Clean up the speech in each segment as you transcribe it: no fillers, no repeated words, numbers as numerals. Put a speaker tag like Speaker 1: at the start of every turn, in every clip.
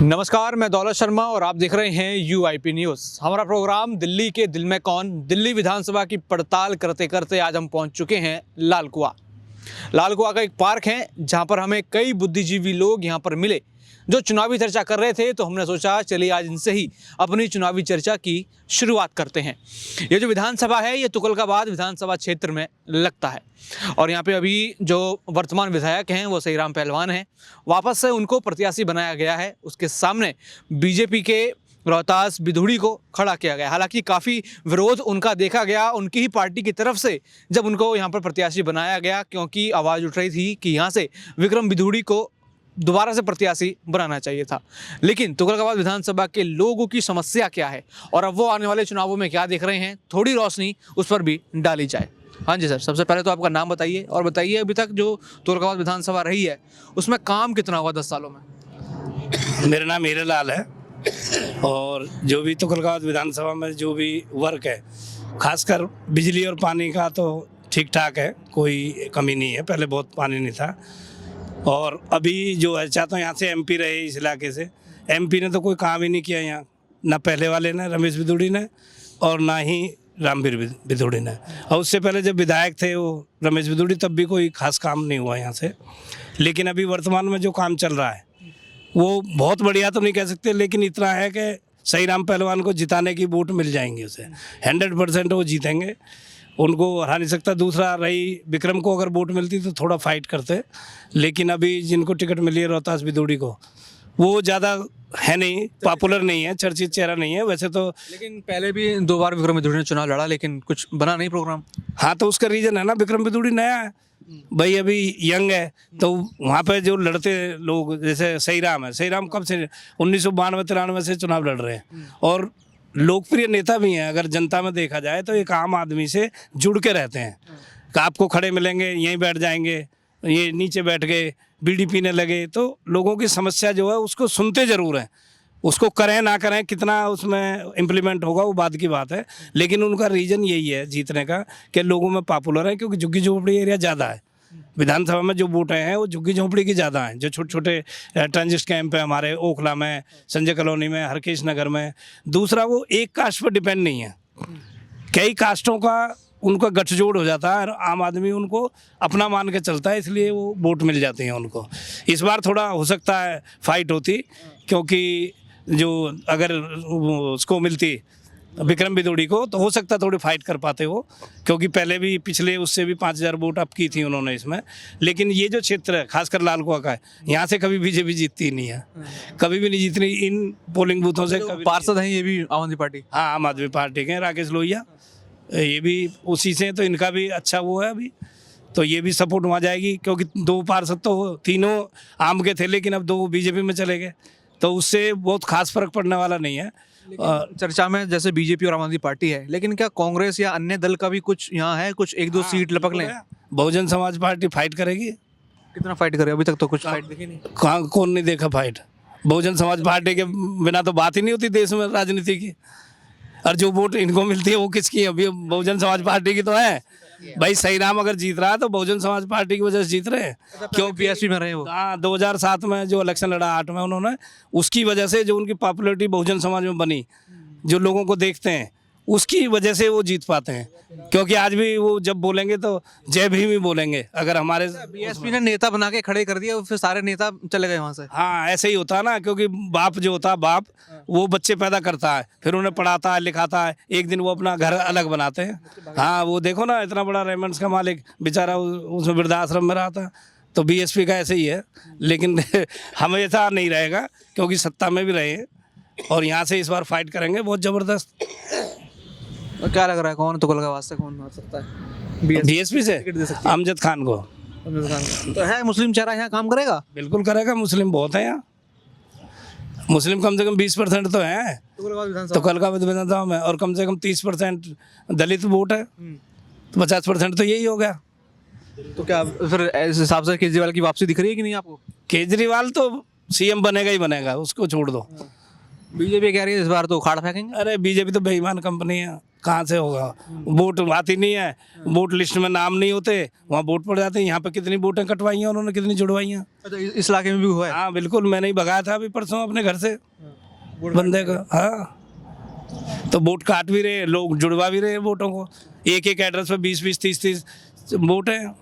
Speaker 1: नमस्कार, मैं दौलत शर्मा और आप देख रहे हैं यूआईपी न्यूज़। हमारा प्रोग्राम दिल्ली के दिल में कौन, दिल्ली विधानसभा की पड़ताल करते करते आज हम पहुंच चुके हैं लाल कुआं। लाल कुआं का एक पार्क है जहां पर हमें कई बुद्धिजीवी लोग यहां पर मिले जो चुनावी चर्चा कर रहे थे। तो हमने सोचा चलिए आज इनसे ही अपनी चुनावी चर्चा की शुरुआत करते हैं। ये जो विधानसभा है ये तुगलकाबाद विधानसभा क्षेत्र में लगता है और यहाँ पे अभी जो वर्तमान विधायक हैं वो सहीराम पहलवान हैं। वापस से उनको प्रत्याशी बनाया गया है। उसके सामने बीजेपी के रोहतास बिधूड़ी को खड़ा किया गया। हालांकि काफ़ी विरोध उनका देखा गया उनकी ही पार्टी की तरफ से जब उनको यहाँ पर प्रत्याशी बनाया गया, क्योंकि आवाज़ उठ रही थी कि यहाँ से विक्रम बिधूड़ी को दोबारा से प्रत्याशी बनाना चाहिए था। लेकिन तुगलकाबाद विधानसभा के लोगों की समस्या क्या है और अब वो आने वाले चुनावों में क्या देख रहे हैं, थोड़ी रोशनी उस पर भी डाली जाए। हाँ जी सर, सबसे पहले तो आपका नाम बताइए और बताइए अभी तक जो तुगलकाबाद विधानसभा रही है उसमें काम कितना हुआ 10 सालों में।
Speaker 2: मेरा नाम हीरा लाल है और जो भी तुगलकाबाद विधानसभा में जो भी वर्क है, खासकर बिजली और पानी का तो ठीक ठाक है, कोई कमी नहीं है। पहले बहुत पानी नहीं था और अभी जो है चाहता हूँ यहाँ से एमपी रहे इस इलाके से, एमपी ने तो कोई काम ही नहीं किया यहाँ, ना पहले वाले ने रमेश बिधूड़ी ने और ना ही रामवीर बिधूड़ी ने। और उससे पहले जब विधायक थे वो रमेश बिधूड़ी तब भी कोई खास काम नहीं हुआ यहाँ से। लेकिन अभी वर्तमान में जो काम चल रहा है वो बहुत बढ़िया तो नहीं कह सकते, लेकिन इतना है कि सहीराम पहलवान को जिताने की वोट मिल जाएंगे उसे, 100% वो जीतेंगे, उनको हरा नहीं सकता। दूसरा रही विक्रम को अगर वोट मिलती तो थोड़ा फाइट करते, लेकिन अभी जिनको टिकट मिली है रोहतास बिधूड़ी को वो ज़्यादा है नहीं, पॉपुलर नहीं है, चर्चित चेहरा नहीं है वैसे तो।
Speaker 1: लेकिन पहले भी 2 बार विक्रम बिधूड़ी ने चुनाव लड़ा लेकिन कुछ बना नहीं प्रोग्राम।
Speaker 2: हाँ तो उसका रीज़न है ना, विक्रम बिधूड़ी नया है भाई, अभी यंग है तो वहाँ पे जो लड़ते लोग जैसे सहीराम है, सहीराम कब से 1992-93 से चुनाव लड़ रहे हैं और लोकप्रिय नेता भी हैं। अगर जनता में देखा जाए तो एक आम आदमी से जुड़ के रहते हैं कि आपको खड़े मिलेंगे, यहीं बैठ जाएंगे, ये नीचे बैठ गए, बीड़ी पीने लगे, तो लोगों की समस्या जो है उसको सुनते ज़रूर हैं। उसको करें ना करें, कितना उसमें इम्प्लीमेंट होगा वो बात की बात है, लेकिन उनका रीज़न यही है जीतने का कि लोगों में पॉपुलर है, क्योंकि झुग्गी झोपड़ी एरिया ज़्यादा है। विधानसभा में जो वोटें हैं वो झुग्गी झोपड़ी की ज़्यादा हैं, जो छोटे छोटे ट्रांजिस्ट कैंप है हमारे ओखला में, संजय कॉलोनी में, हरकेश नगर में। दूसरा वो एक कास्ट पर डिपेंड नहीं है, कई कास्टों का उनका गठजोड़ हो जाता है और आम आदमी उनको अपना मान के चलता है, इसलिए वो वोट मिल जाते हैं उनको। इस बार थोड़ा हो सकता है फाइट होती, क्योंकि जो अगर उसको मिलती विक्रम बिधूड़ी को तो हो सकता है थोड़ी फाइट कर पाते वो, क्योंकि पहले भी पिछले उससे भी 5000 वोट अप की थी उन्होंने इसमें। लेकिन ये जो क्षेत्र है खासकर लाल कुआं का है, यहाँ से कभी बीजेपी जीतती नहीं है, कभी भी नहीं जीतनी इन पोलिंग बूथों से। कभी
Speaker 1: पार्षद हैं ये भी आम आदमी पार्टी।
Speaker 2: हाँ, आम आदमी पार्टी के राकेश लोहिया, ये भी उसी से, तो इनका भी अच्छा वो है अभी, तो ये भी सपोर्ट वहाँ जाएगी, क्योंकि 2 पार्षद तो तीनों आम के थे लेकिन अब 2 बीजेपी में चले गए, तो उससे बहुत खास फर्क पड़ने वाला नहीं है।
Speaker 1: चर्चा में जैसे बीजेपी और आम आदमी पार्टी है, लेकिन क्या कांग्रेस या अन्य दल का भी कुछ यहाँ है, कुछ 1-2 सीट लपक लें?
Speaker 2: बहुजन समाज पार्टी फाइट करेगी।
Speaker 1: कितना फाइट करे? अभी तक तो कुछ फाइट दिखी नहीं।
Speaker 2: कहाँ, कौन नहीं देखा फाइट? बहुजन समाज पार्टी के बिना तो बात ही नहीं होती देश में राजनीति की। और जो वोट इनको मिलती है वो किसकी है? अभी बहुजन समाज पार्टी की तो है भाई। सहीराम अगर जीत रहा है तो बहुजन समाज पार्टी की वजह से जीत रहे हैं,
Speaker 1: क्यों बीएसपी में रहे वो।
Speaker 2: हाँ, 2007 में जो इलेक्शन लड़ा 8 में उन्होंने, उसकी वजह से जो उनकी पॉपुलैरिटी बहुजन समाज में बनी, जो लोगों को देखते हैं उसकी वजह से वो जीत पाते हैं। क्योंकि आज भी वो जब बोलेंगे तो जय भीम ही बोलेंगे। अगर हमारे
Speaker 1: बीएसपी ने नेता बना के खड़े कर दिया फिर सारे नेता चले गए वहाँ से।
Speaker 2: हाँ, ऐसे ही होता है ना, क्योंकि बाप जो होता है, बाप वो बच्चे पैदा करता है, फिर उन्हें पढ़ाता है, लिखाता है, एक दिन वो अपना घर अलग बनाते हैं। हाँ, वो देखो ना, इतना बड़ा रेमंड्स का मालिक बेचारा उसमें वृद्धाश्रम में रहा था, तो बीएसपी का ऐसे ही है। लेकिन हमेशा नहीं रहेगा, क्योंकि सत्ता में भी रहे और यहाँ से इस बार फाइट करेंगे बहुत ज़बरदस्त।
Speaker 1: और क्या लग रहा है कौन तुगलकाबाद से कौन आ सकता है?
Speaker 2: बीएसपी से
Speaker 1: टिकट दे सकती है
Speaker 2: अमजद खान को।
Speaker 1: तो है मुस्लिम चेहरा, यहाँ काम करेगा?
Speaker 2: बिल्कुल करेगा, मुस्लिम बहुत है यहाँ, मुस्लिम कम से कम 20% तो हैं तुगलकाबाद विधानसभा में, और कम से कम 30% दलित वोट है, तो 50% तो यही हो गया।
Speaker 1: तो क्या फिर इस हिसाब से केजरीवाल की वापसी दिख रही है कि नहीं आपको?
Speaker 2: केजरीवाल तो सीएम बनेगा ही बनेगा, उसको छोड़ दो।
Speaker 1: बीजेपी कह रही है इस बार तो उखाड़ फेंकेंगे।
Speaker 2: अरे बीजेपी तो बेईमान कंपनी है, कहाँ से होगा। वोट आती नहीं है, वोट लिस्ट में नाम नहीं होते, वहाँ वोट पड़ जाते हैं। यहाँ पे कितनी वोटें कटवाई हैं उन्होंने, कितनी जुड़वाई हैं।
Speaker 1: अच्छा, इस इलाके में भी हुआ है।
Speaker 2: हाँ बिल्कुल, मैंने ही भगाया था अभी परसों अपने घर से बंदे को। हाँ तो वोट काट भी रहे लोग, जुड़वा भी रहे वोटों को। एक एक एड्रेस पे 20-20, 30-30 वोट हैं।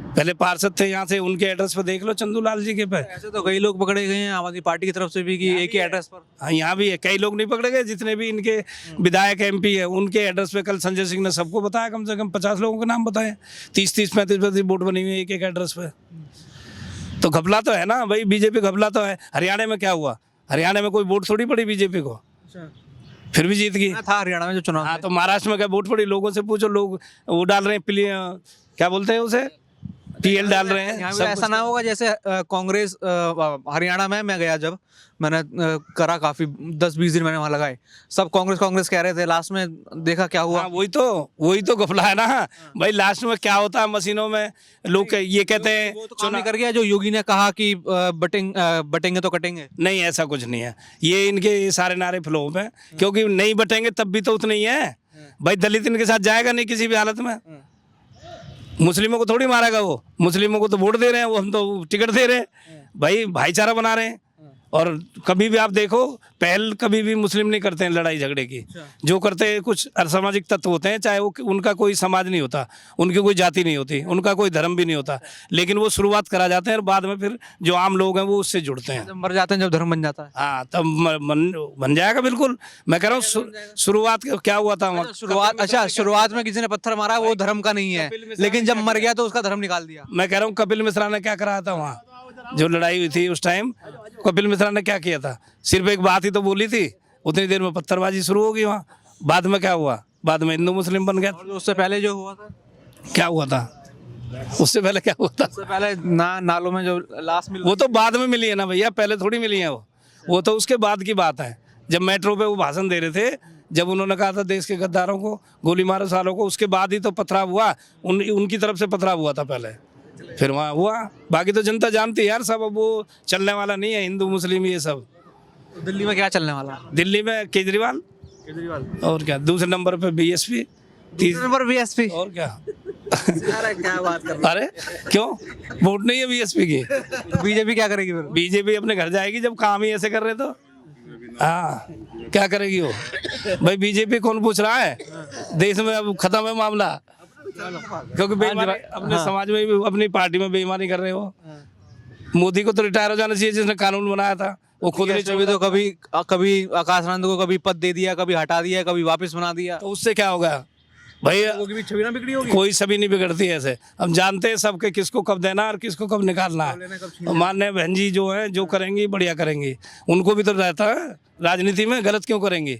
Speaker 2: पहले पार्षद थे यहाँ से, उनके एड्रेस पे देख लो चंदूलाल जी के पे।
Speaker 1: ऐसे तो कई लोग पकड़े गए हैं आम आदमी पार्टी की तरफ से भी कि एक ही एड्रेस पर।
Speaker 2: हाँ यहाँ भी है, कई लोग नहीं पकड़े गए। जितने भी इनके विधायक MP है उनके एड्रेस पे कल संजय सिंह ने सबको बताया, कम से कम 50 लोगों के नाम बताए। 30-30, 35-35 वोट बनी हुई है एक एक एड्रेस पे। तो घपला तो है ना भाई, बीजेपी घपला तो है। हरियाणा में क्या हुआ, हरियाणा में कोई वोट थोड़ी पड़ी बीजेपी को, फिर भी जीत गई।
Speaker 1: था हरियाणा में जो चुनाव।
Speaker 2: हाँ तो महाराष्ट्र में क्या वोट पड़ी, लोगों से पूछो, लोग वो डाल रहे हैं क्या बोलते हैं उसे, PL डाल रहे हैं।
Speaker 1: यहाँ भी ऐसा ना होगा जैसे कांग्रेस हरियाणा में मैं गया जब मैंने करा काफी 10-20 दिन मैंने वहां लगाए, सब कांग्रेस कह रहे थे, लास्ट में देखा क्या हुआ।
Speaker 2: हाँ, वही तो घपला है ना भाई। लास्ट में क्या होता है मशीनों में, लोग ये कहते हैं
Speaker 1: वो तो काम नहीं कर गया जो योगी ने कहा कि बटेंगे तो कटेंगे।
Speaker 2: नहीं, ऐसा कुछ नहीं है। ये इनके ये सारे नारे फ्लॉप हैं, क्योंकि नहीं बटेंगे तब भी तो उतने ही है भाई। दलित इनके साथ जाएगा नहीं किसी भी हालत में। मुस्लिमों को थोड़ी मारेगा वो, मुस्लिमों को तो वोट दे रहे हैं वो, हम तो टिकट दे रहे हैं भाई, भाईचारा बना रहे हैं। और कभी भी आप देखो, पहल कभी भी मुस्लिम नहीं करते हैं लड़ाई झगड़े की। जो करते हैं कुछ असामाजिक तत्व होते हैं, चाहे वो उनका कोई समाज नहीं होता, उनकी कोई जाति नहीं होती, उनका कोई धर्म भी नहीं होता, लेकिन वो शुरुआत करा जाते हैं और बाद में फिर जो आम लोग हैं वो उससे जुड़ते हैं।
Speaker 1: जब मर जाते हैं, जब धर्म बन जाता है।
Speaker 2: हाँ तब बन जाएगा बिल्कुल। मैं कह रहा हूँ शुरुआत क्या हुआ था वहाँ।
Speaker 1: शुरुआत में किसी ने पत्थर मारा वो धर्म का नहीं है, लेकिन जब मर गया तो उसका धर्म निकाल दिया।
Speaker 2: मैं कह रहा हूँ कपिल मिश्रा ने क्या कराया था वहाँ, जो लड़ाई हुई थी उस टाइम कपिल मिश्रा ने क्या किया था, सिर्फ एक बात ही तो बोली थी, उतनी देर में पत्थरबाजी शुरू हो गई वहाँ। बाद में क्या हुआ, बाद में हिंदू मुस्लिम बन गया।
Speaker 1: उससे पहले जो हुआ था,
Speaker 2: क्या हुआ था उससे पहले, क्या हुआ था
Speaker 1: उससे पहले नालों में जो लाश मिली,
Speaker 2: वो तो बाद में मिली है ना भैया, पहले थोड़ी मिली है वो तो उसके बाद की बात है। जब मेट्रो पे वो भाषण दे रहे थे, जब उन्होंने कहा था देश के गद्दारों को गोली मारो सालों को, उसके बाद ही तो पथराव हुआ, उनकी तरफ से पथराव हुआ था पहले, फिर वहाँ हुआ। बाकी तो जनता जानती है यार सब, अब वो चलने वाला नहीं है हिंदू मुस्लिम ये सब।
Speaker 1: तो दिल्ली में क्या चलने वाला?
Speaker 2: दिल्ली में केजरीवाल और क्या, दूसरे नंबर पे BSP, तीसरे
Speaker 1: नंबर BSP
Speaker 2: और क्या।
Speaker 1: क्या बात कर रहे
Speaker 2: अरे क्यों, वोट नहीं है BSP की,
Speaker 1: बीजेपी क्या करेगी फिर?
Speaker 2: बीजेपी अपने घर जाएगी जब काम ही ऐसे कर रहे तो। हाँ क्या करेगी वो भाई, बीजेपी कौन पूछ रहा है, देश में अब खत्म है मामला, क्योंकि बेईमानी अपने समाज में भी, अपनी पार्टी में बेईमानी कर रहे हो। मोदी को तो रिटायर हो जाना चाहिए जिसने कानून बनाया था, वो खुद नहीं
Speaker 1: भी तो कभी आकाश आनंद को कभी पद दे दिया, कभी हटा दिया, कभी वापस बना दिया,
Speaker 2: तो उससे क्या होगा भाई,
Speaker 1: छवि ना बिगड़ी होगी।
Speaker 2: कोई सभी नहीं बिगड़ती है ऐसे। हम जानते हैं सबके किसको कब देना और किसको कब निकालना है। मान्य बहन जी जो है जो करेंगी बढ़िया करेंगी, उनको भी तो रहता है राजनीति में, गलत क्यों करेंगी।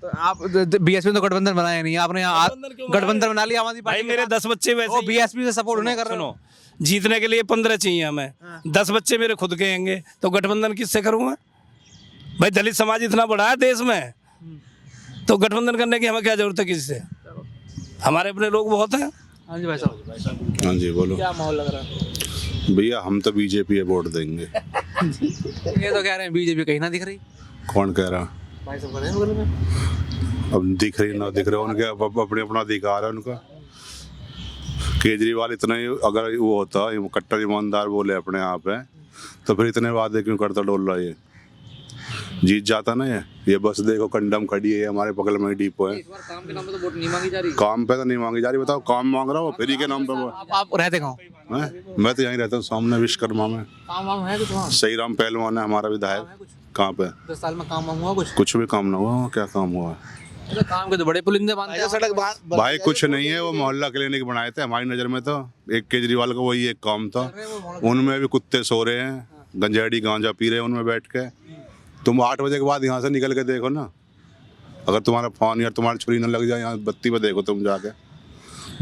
Speaker 1: तो आप BSP तो गठबंधन बनाया नहीं, आपने यहाँ गठबंधन बना लिया आम आदमी
Speaker 2: भाई
Speaker 1: पार्टी।
Speaker 2: मेरे 10 बच्चे वैसे
Speaker 1: BSP से सपोर्ट नहीं कर रहे हो।
Speaker 2: जीतने के लिए 15 चाहिए हमें, 10 बच्चे मेरे खुद के होंगे, तो गठबंधन किससे करूँ मैं भाई। दलित समाज इतना बड़ा है देश में, तो गठबंधन करने की हमें क्या जरूरत है किसी से, हमारे अपने लोग बहुत हैं।
Speaker 1: हाँ जी भाई साहब।
Speaker 3: हाँ जी बोलो।
Speaker 1: क्या माहौल लग रहा है?
Speaker 3: भैया हम तो BJP वोट देंगे।
Speaker 1: ये तो कह रहे हैं BJP कहीं ना दिख रही।
Speaker 3: कौन कह रहा?
Speaker 1: भाई साहब कह रहे हैं।
Speaker 3: अब दिख रही ना दिख रहे, उनके अपने अपना अधिकार है उनका। केजरीवाल इतना ही अगर वो होता कट्टर ईमानदार बोले अपने आप है, तो फिर इतने वादे क्यों करता डोल रहा, ये जीत जाता ना। ये बस देखो कंडम खड़ी है, हमारे बगल में डिपो है।
Speaker 1: काम के नाम पे तो वोट नहीं मांगी जा रही।
Speaker 3: काम पे तो नहीं मांगी जा रही, बताओ काम मांग रहा हो फ्री के नाम पे वो।
Speaker 1: आप रहते कहाँ?
Speaker 3: मैं तो यहीं रहता हूँ सामने विश्वकर्मा में।
Speaker 1: काम वाम है कुछ वहाँ?
Speaker 3: सही राम पहलवान है हमारा विधायक। कहाँ पे?
Speaker 1: 10 साल में काम वाम हुआ
Speaker 3: कुछ भी काम ना हुआ, क्या काम हुआ है?
Speaker 1: काम के तो बड़े पुलिंदे बांधते हैं सड़क
Speaker 3: भाई कुछ नहीं है, वो मोहल्ला क्लिनिक बनाए थे हमारी नज़र में, तो एक केजरीवाल का वही एक काम था। उनमें भी कुत्ते सो रहे हैं, गंजेड़ी गांजा पी रहे हैं उनमें बैठ के। तुम 8 बजे के बाद यहाँ से निकल के देखो ना, अगर तुम्हारा फोन या तुम्हारी छुरी न लग जाए, यहाँ बत्ती पे देखो तुम जाके,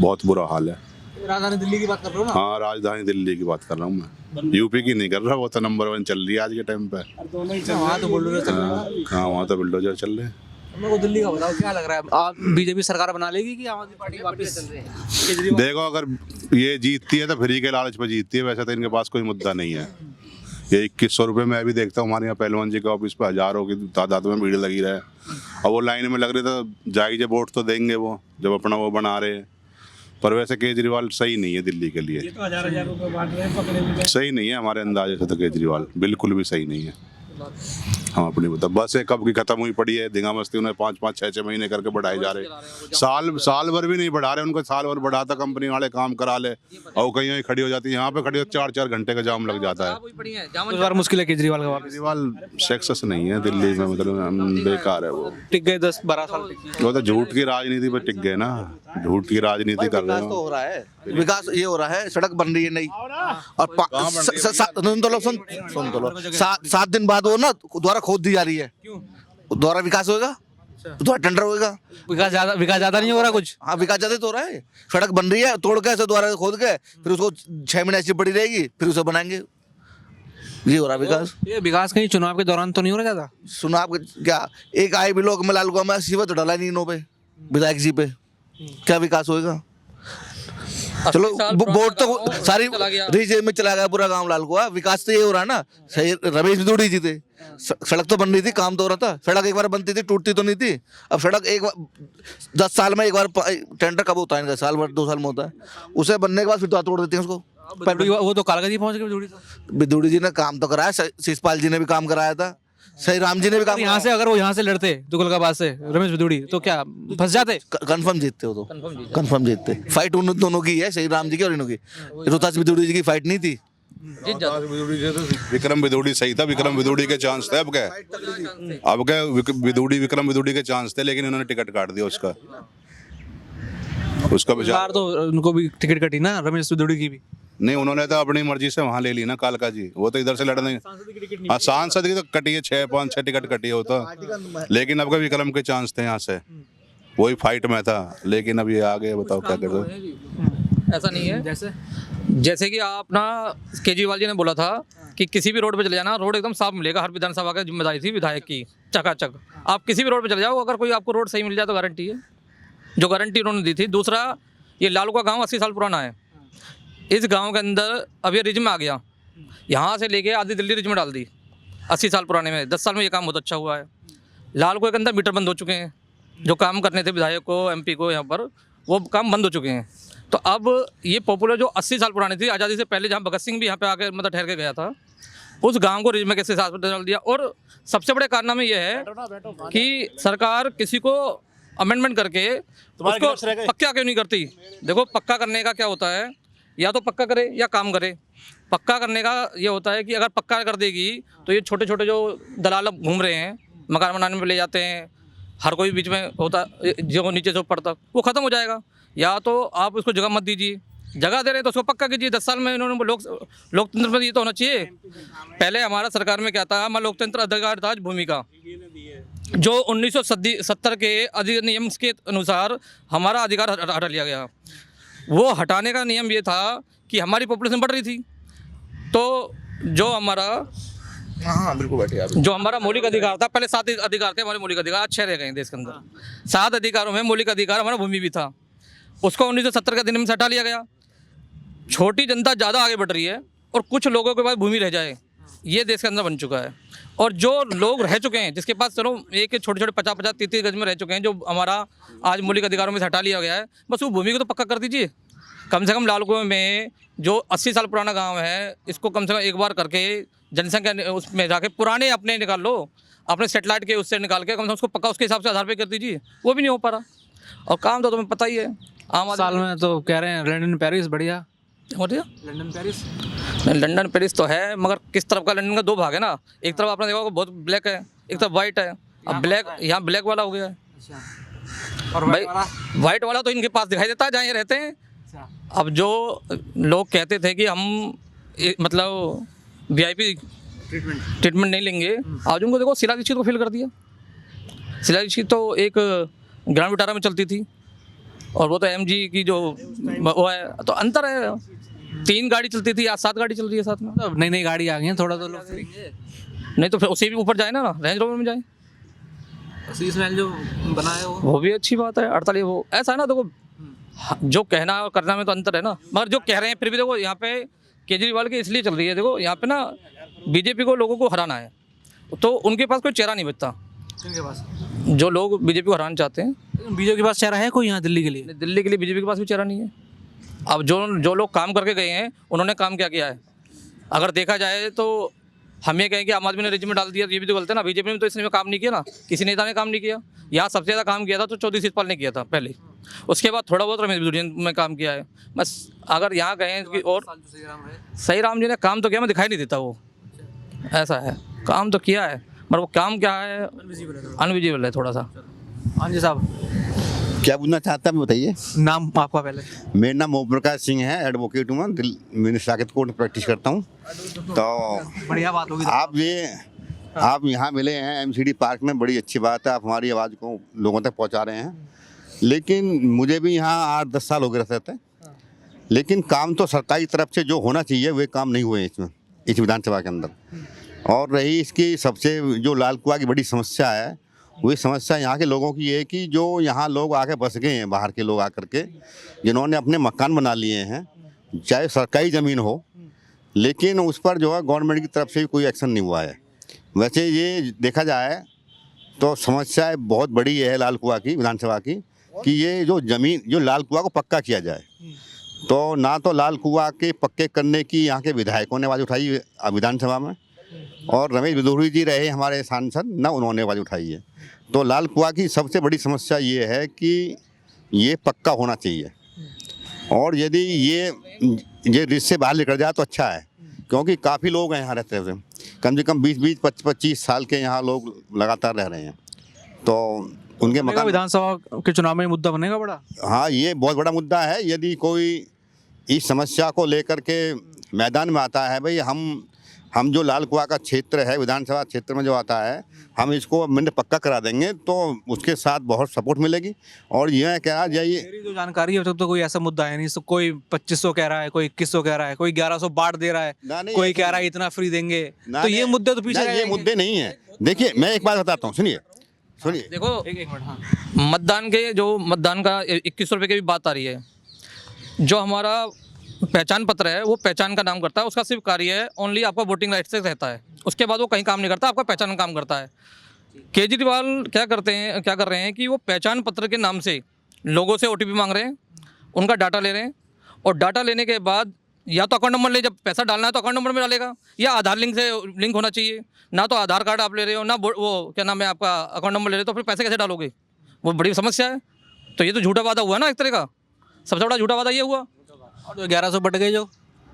Speaker 3: बहुत बुरा हाल है।
Speaker 1: राजधानी दिल्ली की बात कर रहे हो ना?
Speaker 3: हाँ राजधानी दिल्ली की बात कर रहा हूँ मैं, यूपी की नहीं कर रहा। वो तो नंबर 1 चल रही है आज के टाइम पे।
Speaker 1: वहाँ तो बुलडोजर चल रहा है।
Speaker 3: हाँ वहाँ तो बिल्डोजर चल रहे हैं।
Speaker 1: मेरे को दिल्ली का बताओ क्या लग रहा है, आप BJP सरकार बना लेगी कि आम आदमी पार्टी वापस चल रही है?
Speaker 3: देखो अगर ये जीतती है तो फ्री के लालच पे जीतती है, वैसे तो इनके पास कोई मुद्दा नहीं है। ये 2100 रुपये मैं अभी देखता हूँ हमारे यहाँ पहलवान जी के ऑफिस पे हजारों की तादाद में भीड़ लगी रहे, और वो लाइन में लग रहे तो जाएगी जब वोट तो देंगे वो, जब अपना वो बना रहे। पर वैसे केजरीवाल सही नहीं है दिल्ली के लिए,
Speaker 2: तो हजार रुपए बांट रहे हैं, पकड़े भी
Speaker 3: सही नहीं है हमारे अंदाजे से तो केजरीवाल बिल्कुल भी सही नहीं है। हम अपनी बता बस ये कब की खत्म हुई पड़ी है, दिंगा मस्ती उन्हें 5-5 6-6 महीने करके बढ़ाए जा रहे, साल भर भी नहीं बढ़ा रहे। उनको साल भर बढ़ाता कंपनी वाले काम करा ले, और कहीं खड़ी हो जाती है, यहाँ पे खड़ी हो 4-4 घंटे का जाम लग जाता है।
Speaker 1: इस बार मुश्किल है केजरीवाल का वापस।
Speaker 3: केजरीवाल सक्सेस नहीं है दिल्ली में, मतलब बेकार है वो,
Speaker 1: टिक गए 10-12 साल टिक गए।
Speaker 3: वो तो झूठ की राजनीति पे टिक गए ना, झूठ की राजनीति कर रहे
Speaker 4: विकास तो
Speaker 3: हो।
Speaker 4: हो रहा है, विकास ये हो रहा है, सड़क बन रही है नई, और सुन तो लो 7 दिन बाद वो ना दोबारा खोद दी जा रही है।
Speaker 1: क्यों?
Speaker 4: दोबारा विकास होएगा, दोबारा टेंडर होएगा।
Speaker 1: विकास ज्यादा नहीं हो रहा कुछ।
Speaker 4: हाँ विकास ज्यादा तो हो रहा है, सड़क बन रही है, तोड़ के ऐसे दोबारा खोद के फिर उसको 6 महीने ऐसी पड़ी रहेगी, फिर उसे बनाएंगे। ये हो रहा है विकास।
Speaker 1: ये विकास कहीं चुनाव के दौरान तो नहीं हो रहा ज्यादा?
Speaker 4: सुना आप क्या, एक आए भी लोग में लालकुआ में सीवा तो डाला नहीं इन्हों पे, विधायक जी पे, क्या विकास होएगा? चलो वोट तो सारी रीजे में चला गया पूरा गांव लालकुआ, विकास तो ये हो रहा है ना। सही रमेश बिदूड़ी जी थे, सड़क तो बन रही थी, काम तो हो रहा था, सड़क एक बार बनती थी, टूटती तो नहीं थी। अब सड़क 10 साल में एक बार टेंडर कब होता है इनका, साल भर 2 साल में होता है, उसे बनने के बाद फिर तो तोड़ देते हैं उसको।
Speaker 1: वो तो कालगजी पहुंच गए
Speaker 4: बिदूड़ी जी ने काम तो कराया, शिषपाल जी ने भी काम कराया था, सही राम जी ने भी काम
Speaker 1: यहाँ से। अगर वो यहाँ से लड़ते तुगलकाबाद से रमेश बिदूड़ी तो क्या फंस जाते?
Speaker 4: कंफर्म जीतते हो तो, कंफर्म जीतते। फाइट उन दोनों की है, सही राम जी की और इनों की, रोहतास बिदूड़ी जी की फाइट नहीं थी।
Speaker 3: विक्रम बिदूड़ी सही था, विक्रम बिदूड़ी के चांस थे। अब क्या विक्रम बिदूड़ी के चांस थे, लेकिन इन्होंने टिकट काट दिया उसका
Speaker 1: बार तो उनको भी टिकट कटी ना, रमेश बिदूड़ी की भी
Speaker 3: नहीं, उन्होंने तो अपनी मर्जी से वहां ले ली ना कालका जी, वो तो इधर से लड़ नहीं। हाँ सांसद की तो कटी है, 6-5-6 टिकट कटी है वो तो, लेकिन अब विक्रम के चांस थे यहाँ से, वही फाइट में था, लेकिन अब ये आ गए, बताओ क्या कर दो।
Speaker 5: ऐसा नहीं है, जैसे कि आप ना केजरीवाल जी ने बोला था कि किसी भी रोड पे चले जाना, रोड एकदम साफ मिलेगा, हर विधानसभा की जिम्मेदारी थी विधायक की, चकाचक। आप किसी भी रोड पे चले जाओ, अगर कोई आपको रोड सही मिल जाए तो गारंटी है, जो गारंटी उन्होंने दी थी। दूसरा, ये लालू का गाँव 80 साल पुराना है, इस गांव के अंदर अब ये रिज में आ गया, यहाँ से लेके आधी दिल्ली रिज में डाल दी 80 साल पुराने में। 10 साल में ये काम बहुत अच्छा हुआ है। लालकुएं के अंदर मीटर बंद हो चुके हैं, जो काम करने थे विधायक को, MP को, यहाँ पर वो काम बंद हो चुके हैं। तो अब ये पॉपुलर जो 80 साल पुरानी थी, आज़ादी से पहले जहाँ भगत सिंह भी यहाँ पे आकर मतलब ठहर के गया था, उस गांव को रिज में कैसे साथ डाल दिया। और सबसे बड़े कारनामे ये है कि सरकार किसी को अमेंडमेंट करके उसको पक्का क्यों नहीं करती। देखो पक्का करने का क्या होता है, या तो पक्का करे या काम करे। पक्का करने का ये होता है कि अगर पक्का कर देगी तो ये छोटे छोटे जो दलाल घूम रहे हैं, मकान बनाने में ले जाते हैं, हर कोई बीच में होता, जो नीचे से ऊपर तक, वो ख़त्म हो जाएगा। या तो आप उसको जगह मत दीजिए, जगह दे रहे हैं तो उसको पक्का कीजिए। 10 साल में इन्होंने लोकतंत्र में ये तो होना चाहिए। पहले हमारा सरकार में क्या था, हमारा लोकतंत्र अधिकार था भूमि का, जो 1970 के अधिनियम के अनुसार हमारा अधिकार हटा लिया गया। वो हटाने का नियम ये था कि हमारी पॉपुलेशन बढ़ रही थी, तो जो हमारा
Speaker 4: बिल्कुल बैठे आप,
Speaker 5: जो हमारा मौलिक अधिकार था, पहले 7 अधिकार थे हमारे मौलिक अधिकार, 6 रह गए देश के अंदर। 7 अधिकारों में मौलिक अधिकार हमारा भूमि भी था, उसको 1970 के अधिनियम से हटा लिया गया। छोटी जनता ज़्यादा आगे बढ़ रही है और कुछ लोगों के पास भूमि रह जाए, ये देश के अंदर बन चुका है। और जो लोग रह चुके हैं, जिसके पास चलो एक छोटे छोटे 50-50, 30-30 गज में रह चुके हैं, जो हमारा आज मौलिक अधिकारों में से हटा लिया गया है, बस वो भूमि को तो पक्का कर दीजिए। कम से कम लालकुएं में जो 80 साल पुराना गांव है, इसको कम से कम एक बार करके जनसंख्या उसमें जाके पुराने अपने निकाल लो, अपने सेटेलाइट के उससे निकाल के कम से कम उसको पक्का उसके हिसाब से आधार पे कर दीजिए। वो भी नहीं हो पा रहा। और काम तो तुम्हें पता ही है, आम
Speaker 1: साल में तो कह रहे हैं लंदन पेरिस बढ़िया
Speaker 5: हो रही है।
Speaker 1: लंदन पेरिस
Speaker 5: लंदन पेरिस तो है, मगर किस तरफ का लंदन का 2 भाग है ना। एक तरफ आपने देखा होगा बहुत ब्लैक है, एक तरफ वाइट है। अब ब्लैक यहाँ ब्लैक वाला हो गया है,
Speaker 1: और
Speaker 5: भाई वाइट वाला तो इनके पास दिखाई देता है जहाँ ये रहते हैं। अब जो लोग कहते थे कि हम मतलब VIP ट्रीटमेंट नहीं लेंगे, आज उनको देखो शीला दीक्षित को फेल कर दिया। शीला दीक्षित तो एक ग्रांड विटारा में चलती थी, और वो तो MG की जो वो है, तो अंतर है। 3 गाड़ी चलती थी, आज 7 गाड़ी चल रही है साथ में।
Speaker 1: अब नई नई गाड़ी आ गई है, थोड़ा तो लोग
Speaker 5: नहीं तो फिर उससे भी ऊपर जाए ना, रेंज रोवर में जाए,
Speaker 1: शीश महल जो बना है
Speaker 5: वो भी अच्छी बात है। 48 वो ऐसा है ना, देखो जो कहना और करना में तो अंतर है ना। मगर जो कह रहे हैं फिर भी देखो यहाँ पे केजरीवाल की इसलिए चल रही है, देखो यहाँ पे ना बीजेपी को लोगों को हराना है, तो उनके पास कोई चेहरा नहीं बचता।
Speaker 1: किनके पास?
Speaker 5: जो लोग बीजेपी को हराना चाहते हैं,
Speaker 1: बीजेपी के पास चेहरा है कोई यहाँ दिल्ली के लिए?
Speaker 5: दिल्ली के लिए बीजेपी के पास भी चेहरा नहीं है। अब जो लोग काम करके गए हैं, उन्होंने काम क्या किया है? अगर देखा जाए तो हम ये कहें कि आम आदमी ने रिज्यूमे डाल दिया, ये भी तो गलत है ना। बीजेपी ने तो इसमें काम नहीं किया ना, किसी नेता ने काम नहीं किया। यहाँ सबसे ज़्यादा काम किया था तो चौधरी शिवपाल ने किया था पहले, उसके बाद थोड़ा बहुत रमेश बिदूरी ने काम किया है बस। अगर यहाँ गए कि और सही राम जी ने काम तो किया, मैं दिखाई नहीं देता वो, ऐसा है। काम तो किया है मगर वो काम क्या है, अनविजिबल है थोड़ा सा।
Speaker 1: हाँ जी साहब,
Speaker 6: क्या पूछना चाहता है बताइए।
Speaker 1: नाम आपका पहले?
Speaker 6: मेरा नाम ओम प्रकाश सिंह है, एडवोकेट हूँ मैं साकेत कोर्ट में प्रैक्टिस करता हूँ। तो
Speaker 1: बढ़िया बात होगी।
Speaker 6: आप यहाँ मिले हैं एमसीडी पार्क में, बड़ी अच्छी बात है, आप हमारी आवाज़ को लोगों तक पहुँचा रहे हैं। लेकिन मुझे भी यहाँ 8-10 साल हो गए रहते थे, लेकिन काम तो सरकारी तरफ से जो होना चाहिए वे काम नहीं हुए इसमें, इस विधानसभा के अंदर। और रही इसकी सबसे जो लाल कुआं की बड़ी समस्या है, वही समस्या यहाँ के लोगों की है कि जो यहाँ लोग आके बस गए हैं, बाहर के लोग आकर के, जिन्होंने अपने मकान बना लिए हैं, चाहे सरकारी ज़मीन हो, लेकिन उस पर जो है गवर्नमेंट की तरफ से भी कोई एक्शन नहीं हुआ है। वैसे ये देखा जाए तो समस्या बहुत बड़ी है लाल कुआं की, विधानसभा की, कि ये जो ज़मीन, जो लाल कुआं को पक्का किया जाए। तो ना तो लाल कुआं के पक्के करने की यहाँ के विधायकों ने आवाज़ उठाई विधानसभा में, और रमेश बिदूरी जी रहे हमारे सांसद, ना उन्होंने आवाज़ उठाई है। तो लाल कुआं की सबसे बड़ी समस्या ये है कि ये पक्का होना चाहिए, और यदि ये रिस्क से बाहर निकल जाए तो अच्छा है, क्योंकि काफ़ी लोग हैं यहाँ रहते हुए, कम से कम 20-25 साल के यहाँ लोग लगातार रह रहे हैं। तो उनके मकान
Speaker 1: विधानसभा के चुनाव में मुद्दा बनेगा बड़ा।
Speaker 6: हाँ, ये बहुत बड़ा मुद्दा है। यदि कोई इस समस्या को लेकर के मैदान में आता है, भाई हम जो लाल कुआं का क्षेत्र है, विधानसभा क्षेत्र में जो आता है, हम इसको मैंने पक्का करा देंगे, तो उसके साथ बहुत सपोर्ट मिलेगी। और यह कहा जाइए,
Speaker 1: मेरी जो जानकारी है तो कोई ऐसा मुद्दा है नहीं। तो कोई 2500 कह रहा है, कोई 2100 कह रहा है, कोई 1100 बांट दे रहा है, कोई कह रहा है इतना फ्री देंगे। तो ये मुद्दे तो पीछे
Speaker 6: ये मुद्दे नहीं है। देखिए, मैं एक बात बताता हूँ, सुनिए।
Speaker 5: देखो,
Speaker 1: एक मिनट। हाँ,
Speaker 5: मतदान का 2100 रुपये की भी बात आ रही है। जो हमारा पहचान पत्र है, वो पहचान का नाम करता है, उसका सिर्फ कार्य है ओनली आपका वोटिंग राइट से रहता है, उसके बाद वो कहीं काम नहीं करता, आपका पहचान काम करता है। केजरीवाल क्या कर रहे हैं कि वो पहचान पत्र के नाम से लोगों से OTP मांग रहे हैं, उनका डाटा ले रहे हैं, और डाटा लेने के बाद या तो अकाउंट नंबर ले, जब पैसा डालना है तो अकाउंट नंबर में डालेगा, या आधार लिंक होना चाहिए। ना तो आधार कार्ड आप ले रहे हो, ना वो क्या नाम है आपका अकाउंट नंबर ले रहे हो, तो फिर पैसे कैसे डालोगे? वो बड़ी समस्या है। तो ये तो झूठा वादा हुआ ना एक तरह का, सबसे बड़ा झूठा वादा ये हुआ।
Speaker 1: और 1100 बट गए जो,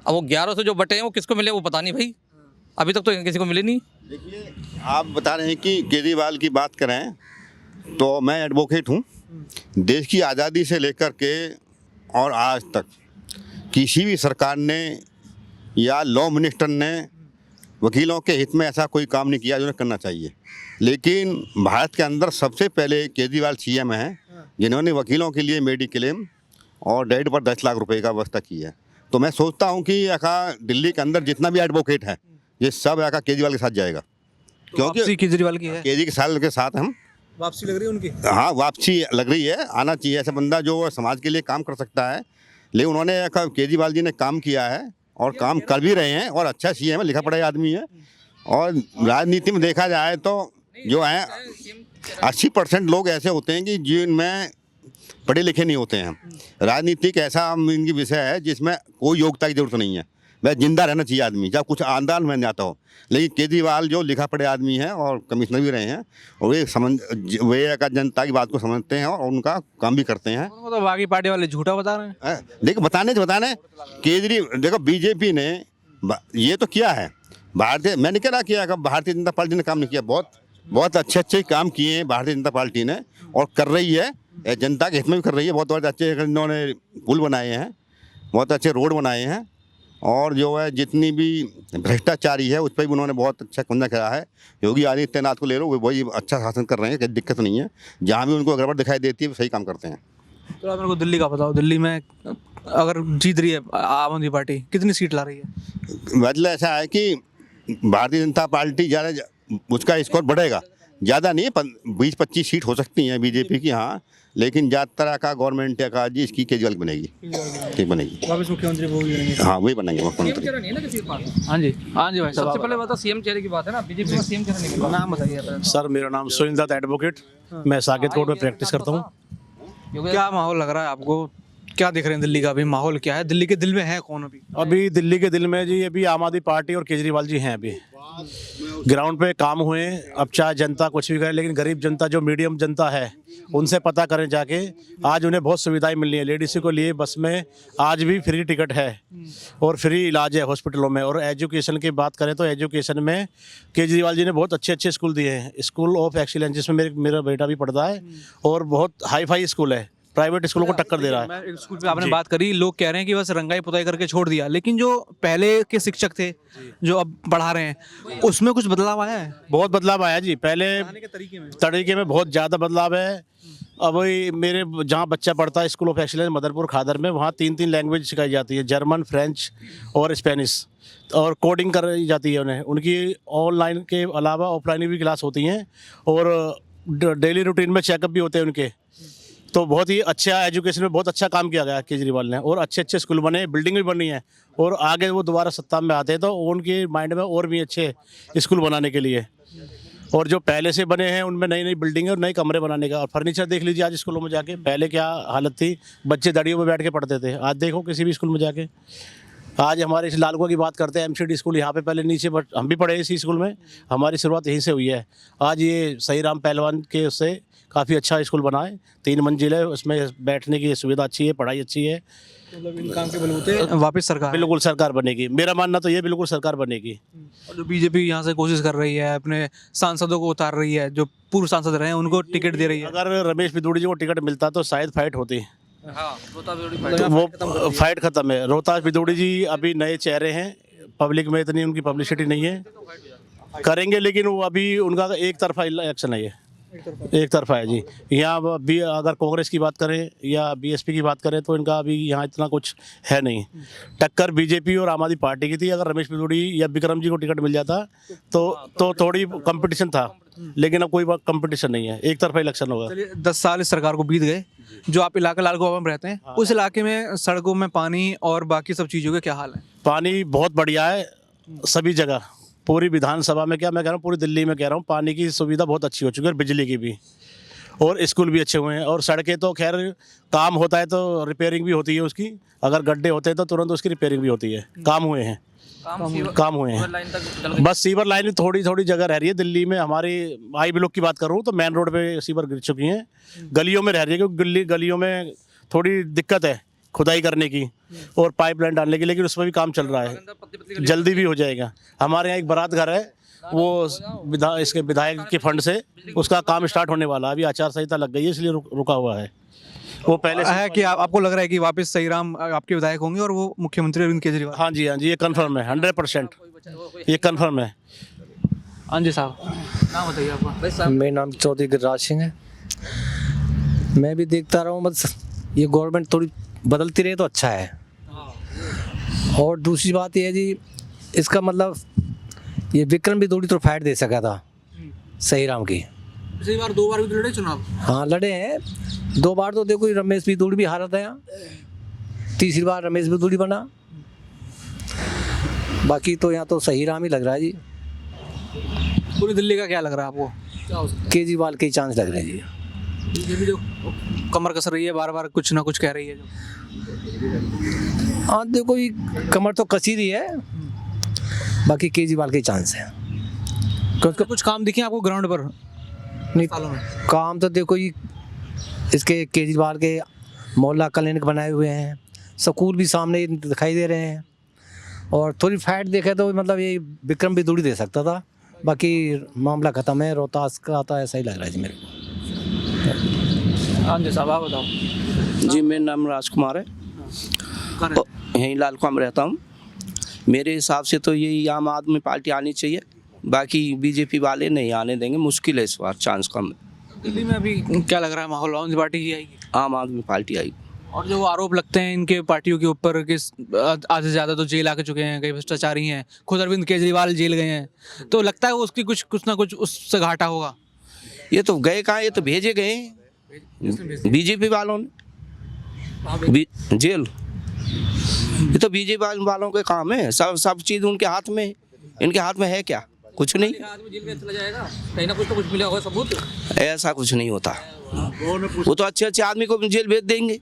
Speaker 5: अब वो 1100 जो बटे हैं वो किसको मिले वो पता नहीं भाई, अभी तक तो किसी को मिले नहीं।
Speaker 6: देखिए, आप बता रहे हैं कि केजरीवाल की बात करें, तो मैं एडवोकेट हूँ। देश की आज़ादी से लेकर के और आज तक किसी भी सरकार ने या लॉ मिनिस्टर ने वकीलों के हित में ऐसा कोई काम नहीं किया जो उन्हें करना चाहिए। लेकिन भारत के अंदर सबसे पहले केजरीवाल CM हैं, जिन्होंने वकीलों के लिए मेडिक्लेम और डेट पर 10 लाख रुपए का व्यवस्था की है। तो मैं सोचता हूँ कि दिल्ली के अंदर जितना भी एडवोकेट है, ये सब केजरीवाल के साथ जाएगा, क्योंकि
Speaker 1: केजरीवाल की है।
Speaker 6: केजरीवाल के साथ हम
Speaker 1: वापसी लग रही है उनकी।
Speaker 6: हाँ, वापसी लग रही है। आना चाहिए ऐसा बंदा जो समाज के लिए काम कर सकता है। लेकिन उन्होंने केजरीवाल जी ने काम किया है और काम कर भी रहे हैं, और अच्छा CM है, लिखा पढ़ा आदमी है। और राजनीति में देखा जाए तो जो है 80% लोग ऐसे होते हैं कि जिनमें पढ़े लिखे नहीं होते हैं। राजनीतिक ऐसा इनकी विषय है जिसमें कोई योग्यता की जरूरत नहीं है, वह जिंदा रहना चाहिए आदमी, जब कुछ आंदोलन में आता हो। लेकिन केजरीवाल जो लिखा पढ़े आदमी हैं और कमिश्नर भी रहे हैं, और वे जनता की बात को समझते हैं और उनका काम भी करते हैं।
Speaker 1: तो बाकी पार्टी वाले झूठा बता रहे हैं।
Speaker 6: देखो, बताने देखो, बीजेपी ने ये तो किया है, मैंने क्या किया, भारतीय जनता पार्टी ने काम नहीं किया। बहुत अच्छे काम किए हैं भारतीय जनता पार्टी ने, और कर रही है, जनता के हित में भी कर रही है। बहुत अच्छे इन्होंने पुल बनाए हैं, बहुत अच्छे रोड बनाए हैं, और जो है जितनी भी भ्रष्टाचारी है उस पर भी उन्होंने बहुत अच्छा कब्जा करा है। योगी आदित्यनाथ को ले लो, वही अच्छा शासन कर रहे हैं, कोई दिक्कत नहीं है। जहाँ भी उनको गड़बड़ दिखाई देती है वो सही काम करते हैं।
Speaker 1: तो आप मेरे को दिल्ली का बताओ, दिल्ली में अगर जीत रही है आम आदमी पार्टी, कितनी सीट ला रही है?
Speaker 6: मतलब ऐसा है कि भारतीय जनता पार्टी ज़्यादा, उसका स्कोर बढ़ेगा, ज़्यादा नहीं, 20-25 सीट हो सकती हैं बीजेपी की। हाँ, लेकिन ज़्यादातर का गवर्नमेंट का जी इसकी केजरीवाल बनेगी, ठीक बनेगी।
Speaker 1: वापस मुख्यमंत्री वो ही बनेंगे।
Speaker 6: हाँ वही बनेंगे
Speaker 5: सीएम
Speaker 6: मुख्यमंत्री।
Speaker 5: चेहरा नहीं है ना किसी के पास।
Speaker 1: हाँ जी भाई
Speaker 5: सबसे पहले बात तो सीएम चेहरे की बात है ना, बीजेपी का सीएम चेहरा नहीं मिल रहा। नाम बताइए।
Speaker 7: सर मेरा नाम सुनील दत्त एडवोकेट, मैं साकेत कोर्ट में प्रैक्टिस करता हूँ।
Speaker 1: क्या माहौल लग रहा है आपको, क्या देख रहे हैं दिल्ली का अभी माहौल क्या है, दिल्ली के दिल में है कौन अभी?
Speaker 7: अभी दिल्ली के दिल में जी अभी आम आदमी पार्टी और केजरीवाल जी हैं। अभी ग्राउंड पे काम हुए, अब चाहे जनता कुछ भी करे, लेकिन गरीब जनता जो मीडियम जनता है उनसे पता करें जाके। आज उन्हें बहुत सुविधाएं मिल रही है, लेडीज़ को लिए बस में आज भी फ्री टिकट है और फ्री इलाज है हॉस्पिटलों में। और एजुकेशन की बात करें तो एजुकेशन में केजरीवाल जी ने बहुत अच्छे अच्छे स्कूल दिए हैं, स्कूल ऑफ एक्सीलेंस जिसमें मेरा बेटा भी पढ़ता है और बहुत हाई फाई स्कूल है, प्राइवेट स्कूलों को टक्कर दे रहा है।
Speaker 1: मैं एक स्कूल पे आपने बात करी, लोग कह रहे हैं कि बस रंगाई पुताई करके छोड़ दिया, लेकिन जो पहले के शिक्षक थे जो अब पढ़ा रहे हैं उसमें कुछ बदलाव आया है?
Speaker 7: बहुत बदलाव आया जी, पहले तरीके में बहुत ज़्यादा बदलाव है। अब वही मेरे जहाँ बच्चा पढ़ता है स्कूल ऑफ एक्सीलेंस मदरपुर खादर में, वहाँ 3 लैंग्वेज सिखाई जाती है, जर्मन, फ्रेंच और स्पेनिश, और कोडिंग कराई जाती है उन्हें। उनकी ऑनलाइन के अलावा ऑफलाइन भी क्लास होती हैं और डेली रूटीन में चेकअप भी होते हैं उनके। तो बहुत ही अच्छा एजुकेशन में बहुत अच्छा काम किया गया केजरीवाल ने, और अच्छे अच्छे स्कूल बने, बिल्डिंग भी बनी है, और आगे वो दोबारा सत्ता में आते हैं तो उनके माइंड में और भी अच्छे स्कूल बनाने के लिए, और जो पहले से बने हैं उनमें नई नई बिल्डिंग और नए कमरे बनाने का। और फर्नीचर देख लीजिए आज स्कूलों में जाके, पहले क्या हालत थी, बच्चे दड़ियों में बैठ के पढ़ते थे, आज देखो किसी भी स्कूल में जाके। आज हमारे इस लालकुआ की बात करते हैं, एमसीडी स्कूल यहाँ पे पहले नीचे, बट हम भी पढ़े इसी स्कूल में, हमारी शुरुआत यहीं से हुई है। आज ये सही राम पहलवान के उससे काफ़ी अच्छा स्कूल बना है, 3 मंजिल है, उसमें बैठने की सुविधा अच्छी है, पढ़ाई अच्छी है।
Speaker 1: मतलब इन काम के बलबूते वापस सरकार
Speaker 7: बिल्कुल सरकार बनेगी, मेरा मानना तो ये बिल्कुल सरकार बनेगी।
Speaker 1: और जो बीजेपी यहाँ से कोशिश कर रही है, अपने सांसदों को उतार रही है, जो पूर्व सांसद रहे हैं उनको टिकट दे रही है।
Speaker 7: अगर रमेश पिदूड़ी जी को टिकट मिलता तो शायद फाइट होती,
Speaker 5: हाँ,
Speaker 7: तो वो फाइट खत्म है। रोहतास पिदूड़ी जी अभी नए चेहरे हैं, पब्लिक में इतनी उनकी पब्लिसिटी नहीं है, करेंगे, लेकिन वो अभी उनका एक तरफा इलेक्शन है, ये एक तरफा है जी। यहाँ भी अगर कांग्रेस की बात करें या बीएसपी की बात करें तो इनका अभी यहाँ इतना कुछ है नहीं। टक्कर बीजेपी और आम आदमी पार्टी की थी, अगर रमेश पिदूड़ी या विक्रम जी को टिकट मिल जाता तो थोड़ी कंपटीशन था, लेकिन अब कोई कंपटीशन नहीं है, एक तरफा इलेक्शन होगा।
Speaker 1: चलिए 10 साल इस सरकार को बीत गए, जो आप इलाका लालकुआ में रहते हैं, उस इलाके में सड़कों में पानी और बाकी सब चीज़ों के क्या हाल है?
Speaker 7: पानी बहुत बढ़िया है सभी जगह, पूरी विधानसभा में क्या मैं कह रहा हूँ, पूरी दिल्ली में कह रहा हूँ, पानी की सुविधा बहुत अच्छी हो चुकी है, बिजली की भी, और स्कूल भी अच्छे हुए हैं। और सड़कें तो खैर काम होता है तो रिपेयरिंग भी होती है उसकी, अगर गड्ढे होते हैं तो तुरंत उसकी रिपेयरिंग भी होती है, काम हुए हैं, काम हुए हैं। बस सीवर लाइन थोड़ी थोड़ी जगह रह रही है दिल्ली में, हमारी आई ब्लॉक की बात करूँ तो मेन रोड पे सीवर गिर चुकी हैं, गलियों में रह रही है, क्योंकि गलियों में थोड़ी दिक्कत है खुदाई करने की और पाइपलाइन डालने की, लेकिन उसमें भी काम चल रहा है, जल्दी भी हो जाएगा। हमारे यहाँ एक बारात घर है, वो इसके विधायक के फंड से उसका काम स्टार्ट होने वाला है, अभी आचार संहिता लग गई है इसलिए रुका हुआ है। वो पहले
Speaker 1: है कि आपको लग रहा है कि वापस सही राम आपके विधायक होंगे और वो मुख्यमंत्री अरविंद केजरीवाल?
Speaker 7: हाँ जी, ये कन्फर्म है, 100% ये कन्फर्म है।
Speaker 1: हाँ जी साहब, नाम बताइए आपका?
Speaker 8: मेरा नाम चौधरी गिरिराज सिंह है। मैं भी देखता रहा हूँ, बस ये गवर्नमेंट थोड़ी बदलती रहे तो अच्छा है। और दूसरी बात ये है जी, इसका मतलब ये विक्रम भी थोड़ी तो फाइट दे सका था सही राम की।
Speaker 1: पिछली बार 2 बार भी तो लड़े चुनाव?
Speaker 8: हाँ लड़े हैं, 2 बार तो देखो रमेश पिदूड़ी भी हारा था यहाँ, तीसरी बार रमेश पिदूड़ी बना, बाकी तो यहाँ तो सही राम ही लग रहा है जी।
Speaker 1: पूरी दिल्ली का क्या लग रहा है आपको?
Speaker 8: केजरीवाल के ही चांस लग रहे हैं जी।
Speaker 1: बीजेपी जो कमर कस रही है, बार बार कुछ ना कुछ कह रही है जो।
Speaker 8: हाँ देखो ये कमर तो कसी रही है, बाकी केजरीवाल के चांस है।
Speaker 1: कुछ काम दिखे आपको ग्राउंड पर?
Speaker 8: नहीं काम तो देखो ये इसके केजरीवाल के मोहल्ला क्लिनिक बनाए हुए हैं, स्कूल भी सामने दिखाई दे रहे हैं, और थोड़ी फाइट देखे तो मतलब ये विक्रम भी दूरी दे सकता था, बाकी मामला ख़त्म है। रोहतास का था ऐसा ही लग रहा है जी मेरे को।
Speaker 1: हाँ जी साहब, आप बताओ।
Speaker 9: जी मेरा नाम राजकुमार है, यहीं लालकुआ में रहता हूँ। मेरे हिसाब से तो यही आम आदमी पार्टी आनी चाहिए, बाकी बीजेपी वाले नहीं आने देंगे, मुश्किल है इस बार, चांस कम है।
Speaker 1: दिल्ली में अभी क्या लग रहा है माहौल, कौन सी पार्टी ही आएगी?
Speaker 9: आम आदमी पार्टी आएगी।
Speaker 1: और जो आरोप लगते हैं इनके पार्टियों के ऊपर कि आधे से ज़्यादा तो जेल आके चुके हैं, कई भ्रष्टाचारी हैं, खुद अरविंद केजरीवाल जेल गए हैं, तो लगता है उसकी कुछ ना कुछ उससे घाटा होगा।
Speaker 9: ये तो गए कहाँ, ये तो भेजे गए, बीजेपी वालों ने जेल। ये तो बीजेपी वालों के काम है, सब चीज़ उनके हाथ में है। इनके हाथ में है क्या? कुछ नहीं।
Speaker 5: चला जाएगा कहीं ना कुछ मिला होगा सबूत।
Speaker 9: ऐसा कुछ नहीं होता। वो तो अच्छे अच्छे आदमी को जेल भेज देंगे।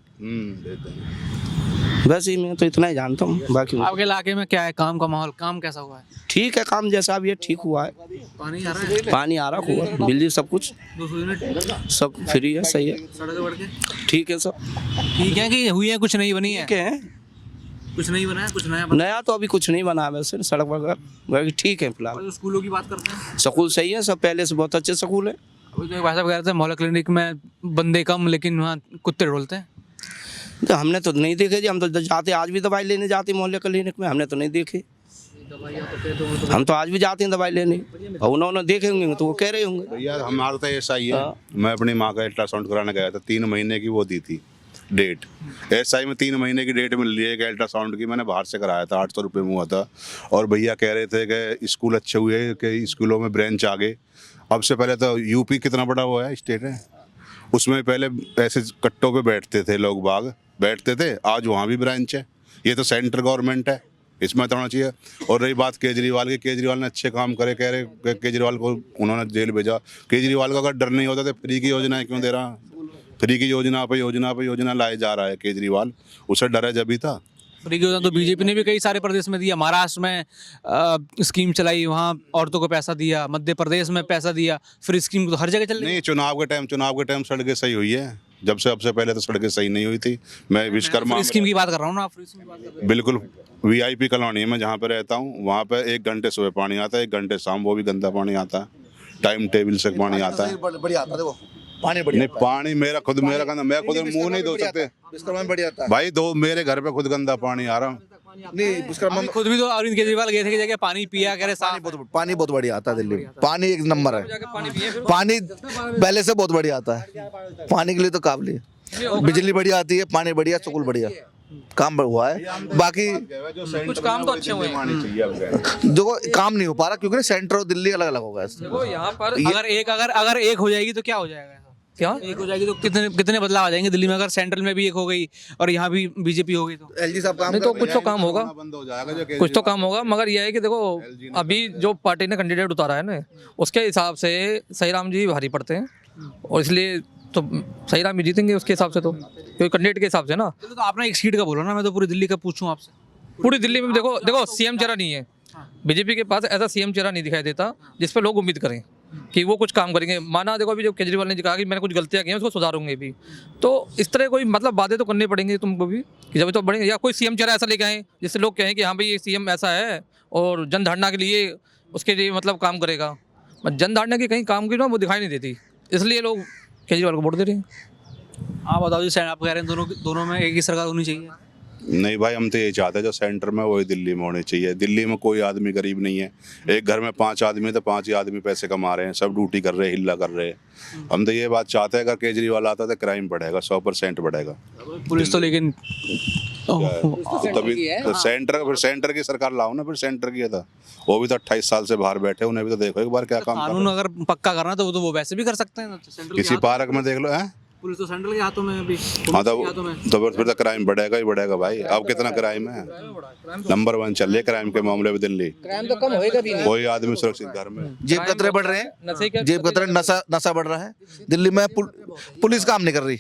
Speaker 9: बस ही मैं तो इतना ही जानता हूँ, बाकी
Speaker 1: आपके इलाके में क्या है काम का माहौल, काम कैसा हुआ है?
Speaker 9: ठीक है, काम जैसा भी है ठीक हुआ है।
Speaker 1: पानी आ रहा है?
Speaker 9: पानी आ रहा हुआ, बिजली सब कुछ
Speaker 1: 200 यूनिट
Speaker 9: सब फ्री है, सही है,
Speaker 1: सड़कें बढ़ के
Speaker 9: ठीक है सब
Speaker 1: ठीक है कि हुई है, कुछ नहीं बनी है?
Speaker 9: ठीक है।
Speaker 1: कुछ नहीं बना है, कुछ नया
Speaker 9: नया तो अभी कुछ नहीं बना है वैसे, सड़क वगैरह बाकी ठीक है फिलहाल।
Speaker 1: बना? स्कूलों की बात करते हैं,
Speaker 9: स्कूल सही है, सब पहले से बहुत अच्छे स्कूल है।
Speaker 1: अभी तो एक भाई साहब कह रहे थे मोहल्ला क्लिनिक में बंदे कम लेकिन वहाँ कुत्ते ढोलते हैं।
Speaker 9: तो हमने तो नहीं देखे जी, हम तो जाते आज भी दवाई लेने जाते मोहल्ले क्लिनिक में, हमने तो नहीं देखे। हम तो आज भी जाते हैं दवाई लेने, और उन्होंने देखे होंगे तो वो कह रहे होंगे।
Speaker 3: भैया हमारा तो ऐसा ही है, मैं अपनी माँ का अल्ट्रासाउंड कराने गया था, 3 महीने की वो दी थी डेट। एसआई में 3 महीने की डेट मिल रही है कि अल्ट्रासाउंड की, मैंने बाहर से कराया था, 800 रुपये में हुआ था। और भैया कह रहे थे कि स्कूल अच्छे हुए कि स्कूलों में ब्रांच आ गए। अब से पहले तो यूपी कितना बड़ा हुआ है स्टेट है, उसमें पहले ऐसे कट्टों पे बैठते थे लोग, बाग बैठते थे, आज वहाँ भी ब्रांच है। ये तो सेंट्रल गवर्नमेंट है, इसमें तो होना चाहिए। और रही बात केजरीवाल की, केजरीवाल ने अच्छे काम करे, कह रहे केजरीवाल को उन्होंने जेल भेजा। केजरीवाल का अगर डर नहीं होता तो फ्री की योजना क्यों दे रहा? फ्री की योजना पे योजना लाए जा रहा है केजरीवाल, उसे डर है जब ही था।
Speaker 1: फ्री की योजना तो बीजेपी ने भी कई सारे प्रदेश में दिया। महाराष्ट्र में स्कीम चलाई, वहाँ औरतों को पैसा दिया, मध्य प्रदेश में पैसा दिया, फ्री स्कीम तो हर जगह चल रही है।
Speaker 3: नहीं, चुनाव के टाइम सड़कें सही हुई है, जब से पहले तो सड़कें सही नहीं हुई थी। मैं विश्वकर्मा
Speaker 1: फ्री स्कीम की बात कर रहा हूँ ना, फ्री स्कीम की बात कर रहे हैं।
Speaker 3: बिल्कुल वीआईपी कॉलोनी में जहाँ पे रहता हूँ, वहाँ पे 1 घंटे सुबह पानी आता है, 1 घंटे शाम, वो भी गंदा पानी आता है, टाइम टेबल से पानी आता है।
Speaker 4: बढ़िया आता है, देखो पानी बढ़िया।
Speaker 3: नहीं, पानी मेरा खुद गंदा, मैं खुद मुंह नहीं धो सकते
Speaker 4: विश्वकर्मा में बढ़िया आता है
Speaker 3: भाई, मेरे घर पे खुद गंदा पानी आ रहा।
Speaker 4: नहीं, विश्वकर्मा में
Speaker 1: खुद भी तो अरविंद केजरीवाल गए थे कि जगह पानी पिया, कह रहे
Speaker 4: पानी बहुत बढ़िया आता है दिल्ली में, पानी 1 नंबर है। पानी पहले से बहुत बढ़िया आता है, पानी के लिए तो काबिल है। बिजली बढ़िया आती है, पानी बढ़िया, स्कूल बढ़िया, काम हुआ है। बाकी
Speaker 5: कुछ काम तो अच्छे हुए हैं।
Speaker 4: देखो काम नहीं हो पा रहा क्योंकि सेंटर और दिल्ली अलग अलग होगा।
Speaker 5: देखो यहाँ पर
Speaker 1: अगर एक हो जाएगी तो क्या हो जाएगा?
Speaker 5: क्या
Speaker 1: एक हो जाएगी तो कितने बदलाव आ जाएंगे दिल्ली में? अगर सेंट्रल में भी एक हो गई और यहाँ भी बीजेपी हो गई तो
Speaker 4: एलजी साहब काम
Speaker 5: नहीं तो कुछ तो काम होगा,
Speaker 3: बंद हो जाएगा।
Speaker 5: कुछ तो काम होगा। मगर यह है कि देखो अभी जो पार्टी ने कैंडिडेट उतारा है ना, उसके हिसाब से सही राम जी भारी पड़ते हैं, और इसलिए तो सही राम ही जीतेंगे उसके हिसाब से, तो क्योंकि कैंडिडेट के हिसाब से ना।
Speaker 1: तो आपने एक सीट का बोला ना, मैं तो पूरी दिल्ली का पूछूं आपसे।
Speaker 5: पूरी दिल्ली में देखो सीएम चेहरा नहीं है, बीजेपी के पास ऐसा सीएम चेहरा नहीं दिखाई देता जिस पर लोग उम्मीद करें कि वो कुछ काम करेंगे। माना देखो अभी जो केजरीवाल ने कहा कि मैंने कुछ गलतियां की हैं उसको सुधारूंगे भी, तो इस तरह कोई मतलब बातें तो करनी पड़ेंगी तुमको भी कि जब तो बढ़ेंगे। या कोई सीएम चेहरा ऐसा लेके आए जिससे लोग कहें कि हाँ भाई ये सीएम ऐसा है और जनधारणा के लिए उसके लिए मतलब काम करेगा। जनधारणा की कहीं काम की ना वो दिखाई नहीं देती, इसलिए लोग केजरीवाल को वोट दे रहे हैं।
Speaker 1: आप बताओ जी, आप कह रहे हैं दोनों में एक ही सरकार होनी चाहिए?
Speaker 3: नहीं भाई, हम तो ये चाहते हैं जो सेंटर में वही दिल्ली में होनी चाहिए। दिल्ली में कोई आदमी गरीब नहीं है, एक घर में 5 आदमी तो 5 ही आदमी पैसे कमा रहे हैं, सब ड्यूटी कर रहे हैं, हिल्ला कर रहे हैं। हम तो ये बात चाहते हैं अगर केजरीवाल आता तो क्राइम बढ़ेगा, 100% बढ़ेगा।
Speaker 1: पुलिस तो लेकिन
Speaker 3: तभी तो सेंटर की सरकार लाओ ना, फिर सेंटर की था वो भी तो 28 साल से बाहर बैठे, उन्हें भी तो देखो एक बार क्या काम।
Speaker 1: कानून अगर पक्का करना तो वो वैसे भी कर सकते हैं,
Speaker 3: किसी पार्क में देख लो है।
Speaker 1: पुलिस तो सेंट्रल के हाथों में अभी।
Speaker 3: हाँ तो फिर तो क्राइम बढ़ेगा ही बढ़ेगा भाई। अब कितना क्राइम है, नंबर 1 चल रही है क्राइम के मामले में दिल्ली।
Speaker 5: क्राइम तो कम होएगा भी नहीं,
Speaker 3: कोई आदमी सुरक्षित घर में।
Speaker 4: जेब कतरे बढ़ रहे हैं, जेब कतरे, नशा बढ़ रहा है दिल्ली में, पुलिस काम नहीं कर रही।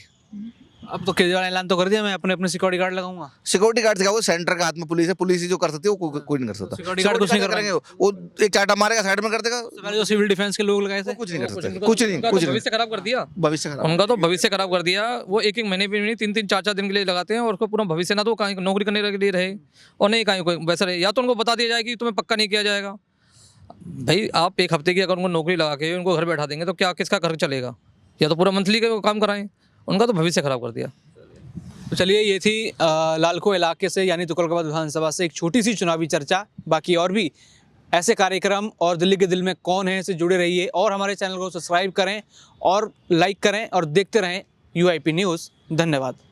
Speaker 1: अब तो केजरीवाल ऐलान तो कर दिया, मैं अपने सिक्योरिटी गार्ड लगाऊंगा।
Speaker 4: सिक्योरिटी गार्ड सिखाओ, सेंटर के हाथ में पुलिस है, पुलिस ही जो कर सकती है, वो कोई नहीं कर सकता।
Speaker 1: सिक्योरिटी गार्ड कुछ नहीं
Speaker 4: करेंगे, वो एक चाटा मारेगा, साइड में कर देगा।
Speaker 1: पहले जो सिविल डिफेंस के लोग लगाए थे
Speaker 4: कुछ नहीं कर सकते, कुछ नहीं।
Speaker 5: भविष्य खराब कर दिया,
Speaker 4: भविष्य खराब,
Speaker 5: उनका तो भविष्य खराब कर दिया। वो एक महीने भी नहीं, 3-3 4-4 दिन के लिए लगाते हैं और उसको पूरा भविष्य ना तो कहीं नौकरी करने के लिए रहे और नहीं कहीं कोई वैसा रहे। या तो उनको बता दिया जाए कि तुम्हें पक्का नहीं किया जाएगा। भाई आप 1 हफ्ते की अगर उनको नौकरी लगा के उनको घर बैठा देंगे तो क्या किसका घर चलेगा? या तो पूरा मंथली का काम कराएं, उनका तो भविष्य खराब कर दिया।
Speaker 1: तो चलिए, ये थी लालको इलाके से यानी तुगलकाबाद विधानसभा से एक छोटी सी चुनावी चर्चा। बाकी और भी ऐसे कार्यक्रम और दिल्ली के दिल में कौन है से जुड़े रहिए और हमारे चैनल को सब्सक्राइब करें और लाइक करें और देखते रहें UIP न्यूज़। धन्यवाद।